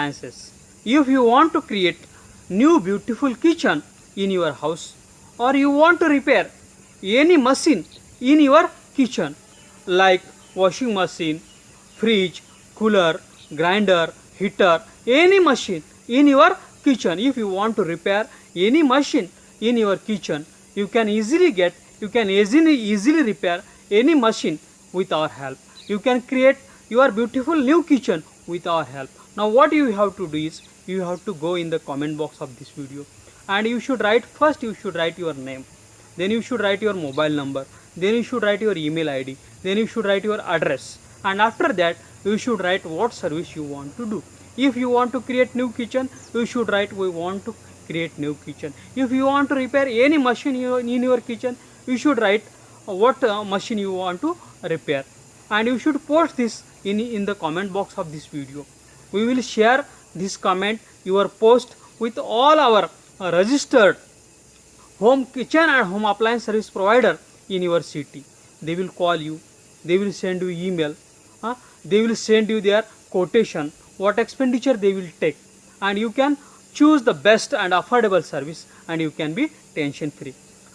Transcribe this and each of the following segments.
appliances. If you want to create new beautiful kitchen in your house, or you want to repair any machine in your kitchen like washing machine, fridge, cooler, grinder, heater, any machine in your kitchen, if you want to repair any machine in your kitchen, you can easily repair any machine with our help. You can create your beautiful new kitchen with our help. Now what you have to do is, you have to go in the comment box of this video, and you should write your name, then you should write your mobile number, then you should write your email ID, then you should write your address, and after that you should write what service you want to do. If you want to create new kitchen, you should write we want to create new kitchen. If you want to repair any machine in your kitchen, you should write what machine you want to repair, and you should post this in the comment box of this video. We will share this comment, your post, with all our registered home kitchen and home appliance service provider in your city. They will call you, they will send you email, they will send you their quotation, what expenditure they will take, and you can choose the best and affordable service, and you can be tension free.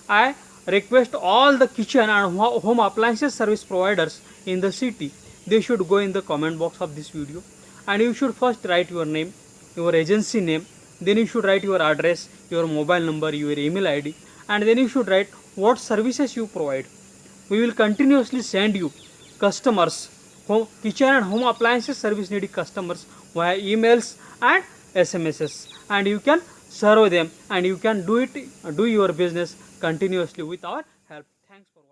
I request all the kitchen and home appliances service providers in the city, they should go in the comment box of this video, and you should first write your name, your agency name, then you should write your address, your mobile number, your email ID, and then you should write what services you provide. We will continuously send you customers, kitchen and home appliances service needy customers via emails and SMSs, and you can serve them, and you can do your business continuously with our help. Thanks for watching.